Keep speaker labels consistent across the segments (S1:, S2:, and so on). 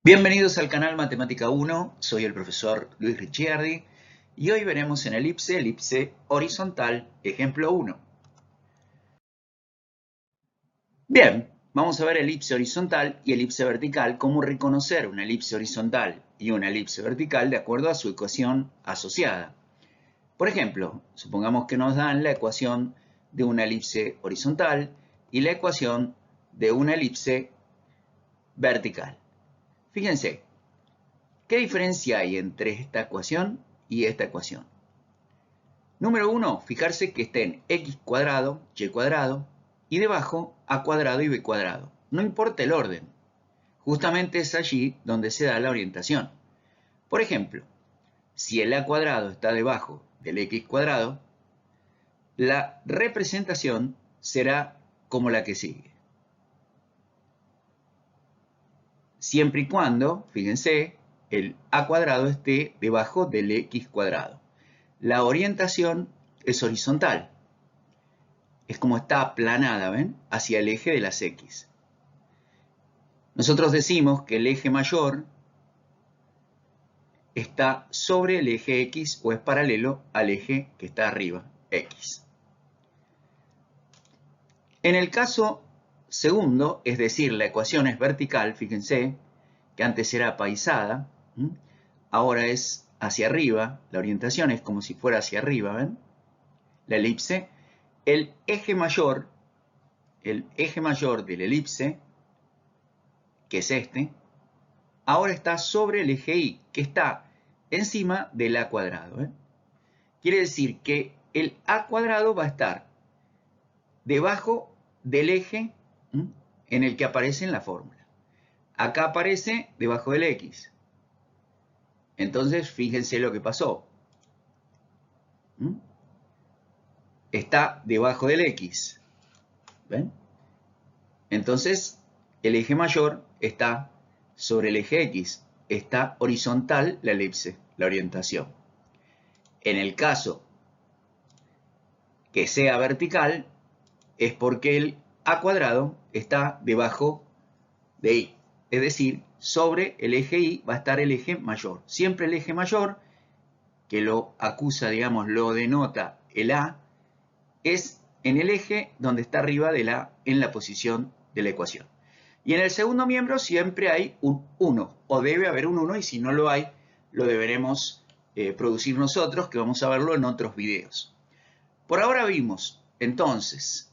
S1: Bienvenidos al canal Matemática 1, soy el profesor Luis Ricciardi y hoy veremos en elipse horizontal, ejemplo 1. Bien, vamos a ver elipse horizontal y elipse vertical, cómo reconocer una elipse horizontal y una elipse vertical de acuerdo a su ecuación asociada. Por ejemplo, supongamos que nos dan la ecuación de una elipse horizontal y la ecuación de una elipse vertical. Fíjense. ¿Qué diferencia hay entre esta ecuación y esta ecuación? Número 1, fijarse que estén x cuadrado, y cuadrado, y debajo a cuadrado y b cuadrado. No importa el orden, justamente es allí donde se da la orientación. Por ejemplo, si el a cuadrado está debajo del x cuadrado, la representación será como la que sigue. Siempre y cuando, fíjense, el a cuadrado esté debajo del x cuadrado. La orientación es horizontal. Es como está aplanada, ¿ven? Hacia el eje de las x. Nosotros decimos que el eje mayor está sobre el eje x o es paralelo al eje que está arriba, x. En el caso segundo, es decir, la ecuación es vertical, fíjense, que antes era apaisada, ahora es hacia arriba, la orientación es como si fuera hacia arriba, ¿ven? La elipse, el eje mayor de la elipse, que es este, ahora está sobre el eje y, que está encima del a cuadrado. Quiere decir que el a cuadrado va a estar debajo del eje en el que aparece en la fórmula. Acá aparece debajo del x. Entonces, fíjense lo que pasó. Está debajo del x. ¿Ven? Entonces, el eje mayor está sobre el eje x. Está horizontal la elipse, la orientación. En el caso que sea vertical, es porque el a cuadrado está debajo de y. Es decir, sobre el eje y va a estar el eje mayor. Siempre el eje mayor, que lo acusa, digamos, lo denota el a, es en el eje donde está arriba de la, en la posición de la ecuación. Y en el segundo miembro siempre hay un 1, o debe haber un 1, y si no lo hay, lo deberemos producir nosotros, que vamos a verlo en otros videos. Por ahora vimos, entonces,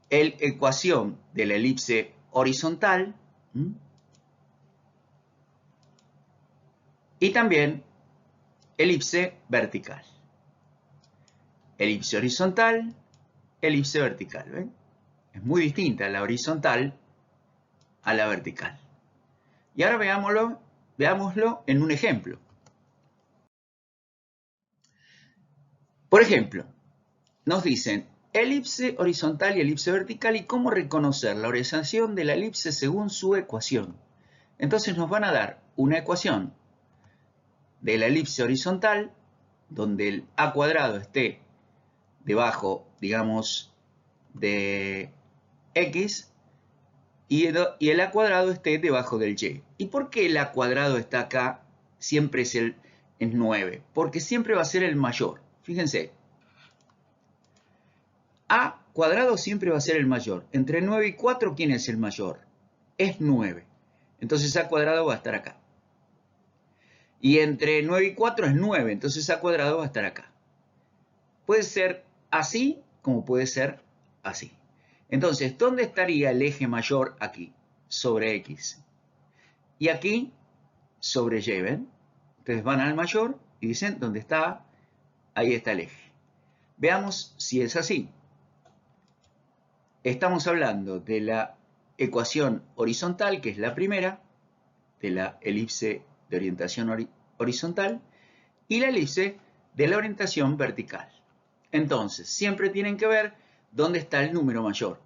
S1: la ecuación de la elipse horizontal y también elipse vertical. Elipse horizontal, elipse vertical. ¿Ven? Es muy distinta la horizontal a la vertical. Y ahora veámoslo en un ejemplo. Por ejemplo, nos dicen elipse horizontal y elipse vertical y cómo reconocer la orientación de la elipse según su ecuación. Entonces nos van a dar una ecuación de la elipse horizontal, donde el a cuadrado esté debajo, digamos, de x, y el a cuadrado esté debajo del y. ¿Y por qué el a cuadrado está acá? Siempre es 9. Porque siempre va a ser el mayor. Fíjense. A cuadrado siempre va a ser el mayor. Entre 9 y 4, ¿quién es el mayor? Es 9. Entonces a cuadrado va a estar acá. Y entre 9 y 4 es 9. Entonces a cuadrado va a estar acá. Puede ser así como puede ser así. Entonces, ¿dónde estaría el eje mayor aquí? Sobre x. Y aquí, sobre y, ¿ven? Entonces van al mayor y dicen, ¿dónde está? Ahí está el eje. Veamos si es así. Estamos hablando de la ecuación horizontal, que es la primera, de la elipse de orientación horizontal, y la elipse de la orientación vertical. Entonces, siempre tienen que ver dónde está el número mayor.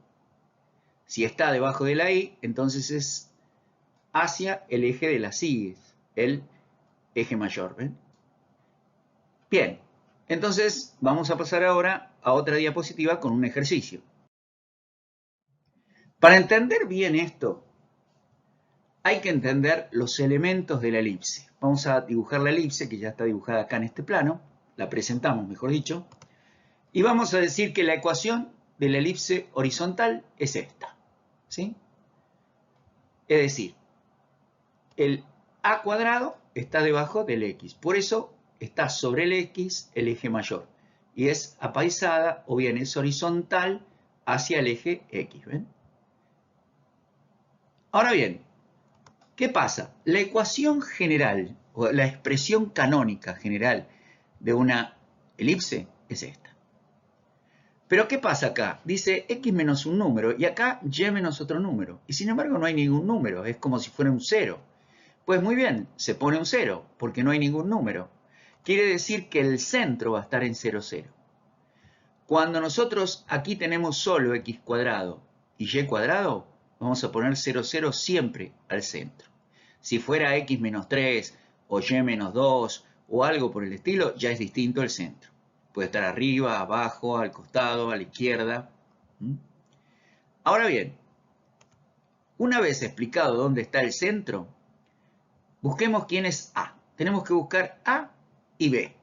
S1: Si está debajo de la y, entonces es hacia el eje de las y, el eje mayor. ¿Ven? Bien, entonces vamos a pasar ahora a otra diapositiva con un ejercicio. Para entender bien esto, hay que entender los elementos de la elipse. Vamos a dibujar la elipse, que ya está dibujada acá en este plano. La presentamos, mejor dicho. Y vamos a decir que la ecuación de la elipse horizontal es esta, ¿sí? Es decir, el a cuadrado está debajo del x. Por eso está sobre el x el eje mayor. Y es apaisada, o bien es horizontal, hacia el eje x. ¿Ven? Ahora bien, ¿qué pasa? La ecuación general, o la expresión canónica general de una elipse es esta. Pero ¿qué pasa acá? Dice x menos un número y acá y menos otro número. Y sin embargo no hay ningún número, es como si fuera un cero. Pues muy bien, se pone un cero porque no hay ningún número. Quiere decir que el centro va a estar en 0, 0. Cuando nosotros aquí tenemos solo x cuadrado y y cuadrado, vamos a poner 0, 0 siempre al centro. Si fuera x menos 3 o y menos 2 o algo por el estilo, ya es distinto el centro. Puede estar arriba, abajo, al costado, a la izquierda. Ahora bien, una vez explicado dónde está el centro, busquemos quién es A. Tenemos que buscar A y B.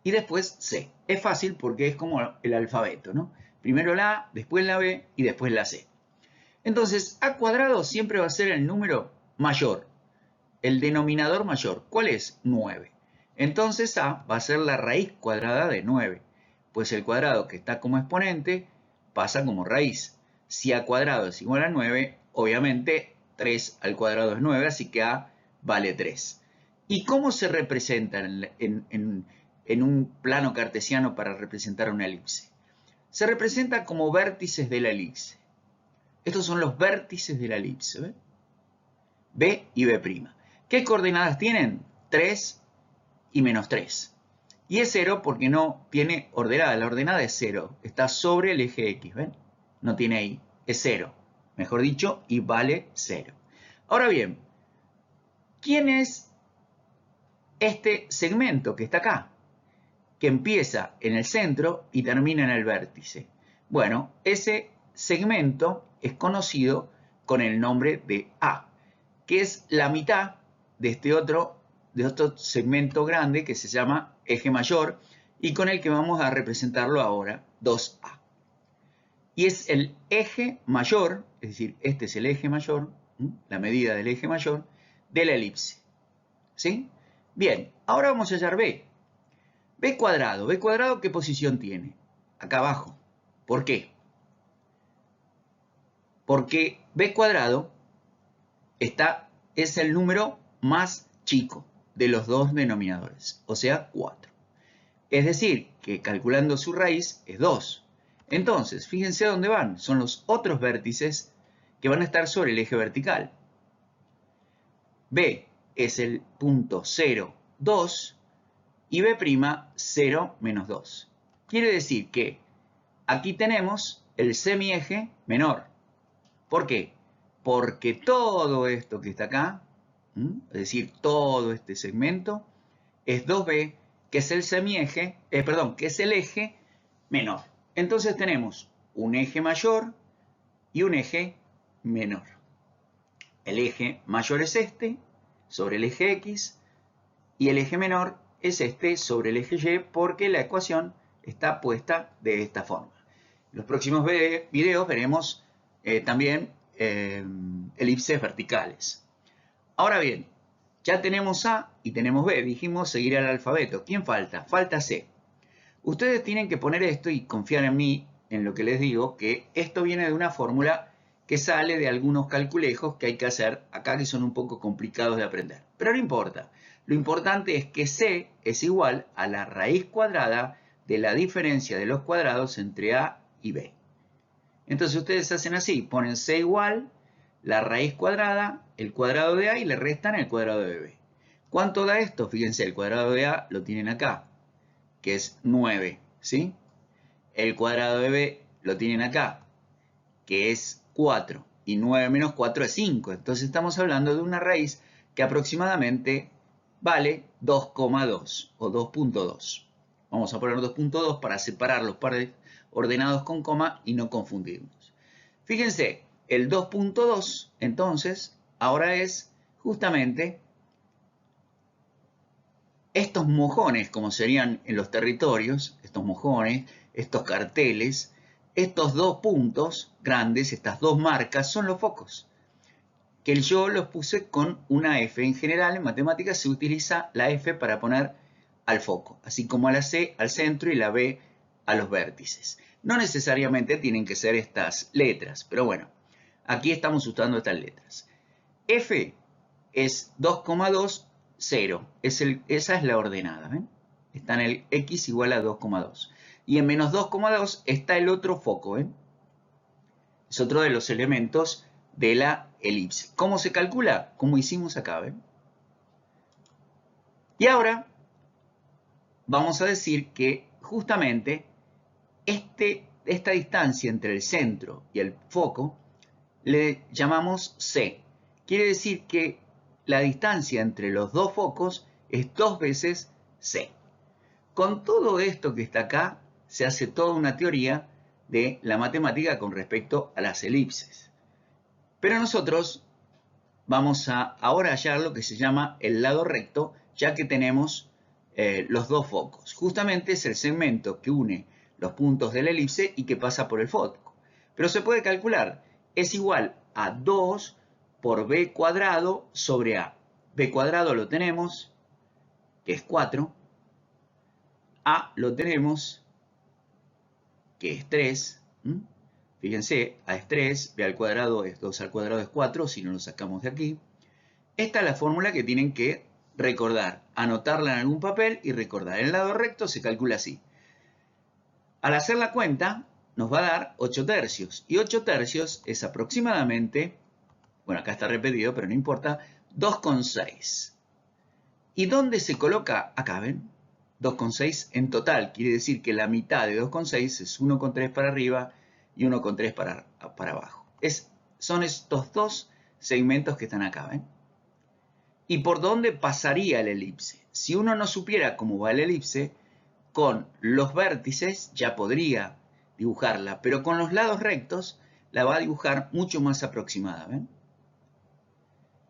S1: Y después C. Es fácil porque es como el alfabeto, ¿no? Primero la A, después la B y después la C. Entonces, A cuadrado siempre va a ser el número mayor, el denominador mayor. ¿Cuál es? 9. Entonces A va a ser la raíz cuadrada de 9, pues el cuadrado que está como exponente pasa como raíz. Si A cuadrado es igual a 9, obviamente 3 al cuadrado es 9, así que A vale 3. ¿Y cómo se representa en un plano cartesiano para representar una elipse? Se representa como vértices de la elipse. Estos son los vértices de la elipse, ¿ve? B y B'. ¿Qué coordenadas tienen? 3 y menos 3. Y es 0 porque no tiene ordenada. La ordenada es 0. Está sobre el eje X, ¿ven? No tiene Y. Es 0. Mejor dicho, y vale 0. Ahora bien, ¿quién es este segmento que está acá? Que empieza en el centro y termina en el vértice. Bueno, ese segmento es conocido con el nombre de A, que es la mitad de este otro segmento grande que se llama eje mayor y con el que vamos a representarlo ahora, 2A. Y es el eje mayor, es decir, este es el eje mayor, la medida del eje mayor de la elipse. ¿Sí? Bien, ahora vamos a hallar B. B cuadrado. ¿B cuadrado qué posición tiene? Acá abajo. ¿Por qué? Porque B cuadrado es el número más chico de los dos denominadores, o sea, 4. Es decir, que calculando su raíz es 2. Entonces, fíjense a dónde van. Son los otros vértices que van a estar sobre el eje vertical. B es el punto 0, 2 y B', 0, menos 2. Quiere decir que aquí tenemos el semieje menor. ¿Por qué? Porque todo esto que está acá, es decir, todo este segmento, es 2B, que es el semieje, que es el eje menor. Entonces tenemos un eje mayor y un eje menor. El eje mayor es este, sobre el eje X, y el eje menor es este, sobre el eje Y, porque la ecuación está puesta de esta forma. En los próximos videos veremos también elipses verticales. Ahora bien, ya tenemos A y tenemos B. Dijimos seguir al alfabeto. ¿Quién falta? Falta C. Ustedes tienen que poner esto y confiar en mí, en lo que les digo, que esto viene de una fórmula que sale de algunos calculejos que hay que hacer acá que son un poco complicados de aprender. Pero no importa. Lo importante es que C es igual a la raíz cuadrada de la diferencia de los cuadrados entre A y B. Entonces ustedes hacen así, ponen C igual, la raíz cuadrada, el cuadrado de A y le restan el cuadrado de B. ¿Cuánto da esto? Fíjense, el cuadrado de A lo tienen acá, que es 9, ¿sí? El cuadrado de B lo tienen acá, que es 4. Y 9 menos 4 es 5. Entonces estamos hablando de una raíz que aproximadamente vale 2,2 o 2.2. Vamos a poner 2.2 para separar los pares ordenados con coma y no confundirnos. Fíjense, el 2.2 entonces ahora es justamente estos mojones, como serían en los territorios, estos mojones, estos carteles, estos dos puntos grandes, estas dos marcas, son los focos. Que yo los puse con una F. En general, en matemáticas se utiliza la F para poner al foco, así como a la C al centro y la B a los vértices. No necesariamente tienen que ser estas letras, pero bueno, aquí estamos usando estas letras. F es 2,2, 0. Esa es la ordenada, ¿ven? Está en el X igual a 2,2. Y en menos 2,2 está el otro foco, ¿ven? Es otro de los elementos de la elipse. ¿Cómo se calcula? Como hicimos acá, ¿ven? Y ahora vamos a decir que justamente esta distancia entre el centro y el foco le llamamos C. Quiere decir que la distancia entre los dos focos es 2 veces C. Con todo esto que está acá, se hace toda una teoría de la matemática con respecto a las elipses. Pero nosotros vamos a ahora hallar lo que se llama el lado recto, ya que tenemos los dos focos. Justamente es el segmento que une los puntos de la elipse y que pasa por el foco. Pero se puede calcular, es igual a 2 por b cuadrado sobre a. B cuadrado lo tenemos, que es 4. A lo tenemos, que es 3. Fíjense, A es 3, B al cuadrado es 2 al cuadrado es 4, si no lo sacamos de aquí. Esta es la fórmula que tienen que recordar, anotarla en algún papel y recordar. El lado recto se calcula así. Al hacer la cuenta, nos va a dar 8 tercios. Y 8 tercios es aproximadamente, bueno, acá está repetido, pero no importa, 2,6. ¿Y dónde se coloca? Acá, ¿ven? 2,6 en total. Quiere decir que la mitad de 2,6 es 1,3 para arriba y 1,3 para abajo. Son estos dos segmentos que están acá, ¿ven? ¿Y por dónde pasaría el elipse? Si uno no supiera cómo va el elipse, con los vértices ya podría dibujarla, pero con los lados rectos la va a dibujar mucho más aproximada, ¿ven?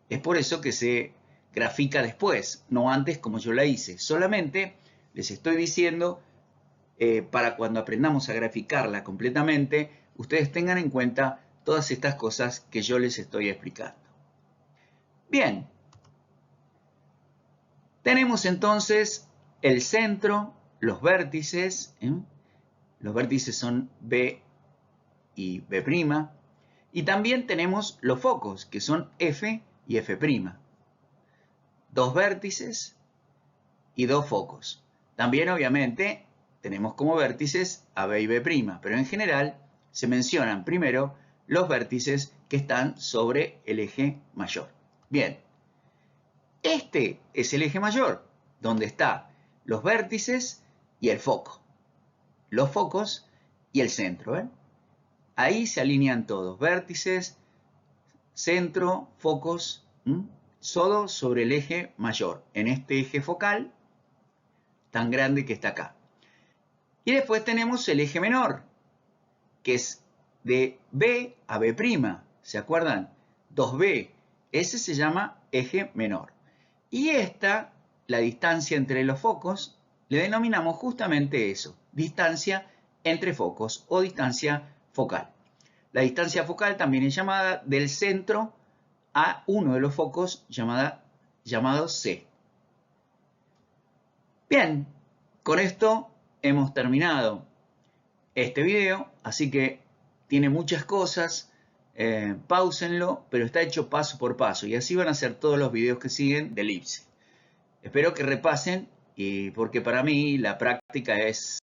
S1: Es por eso que se grafica después, no antes como yo la hice. Solamente les estoy diciendo, para cuando aprendamos a graficarla completamente, ustedes tengan en cuenta todas estas cosas que yo les estoy explicando. Bien, tenemos entonces el centro, los vértices, los vértices son B y B', y también tenemos los focos, que son F y F'. Dos vértices y dos focos. También, obviamente, tenemos como vértices a B y B', pero en general se mencionan primero los vértices que están sobre el eje mayor. Bien, este es el eje mayor, donde están los vértices y el foco. Los focos y el centro, ¿ven? Ahí se alinean todos, vértices, centro, focos, todo sobre el eje mayor, en este eje focal tan grande que está acá. Y después tenemos el eje menor, que es de B a B', ¿se acuerdan? 2B, ese se llama eje menor. Y esta, la distancia entre los focos, le denominamos justamente eso, distancia entre focos o distancia focal. La distancia focal también es llamada del centro a uno de los focos llamado C. Bien, con esto hemos terminado este video, así que tiene muchas cosas, páusenlo, pero está hecho paso por paso y así van a ser todos los videos que siguen de elipse. Espero que repasen, porque para mí la práctica es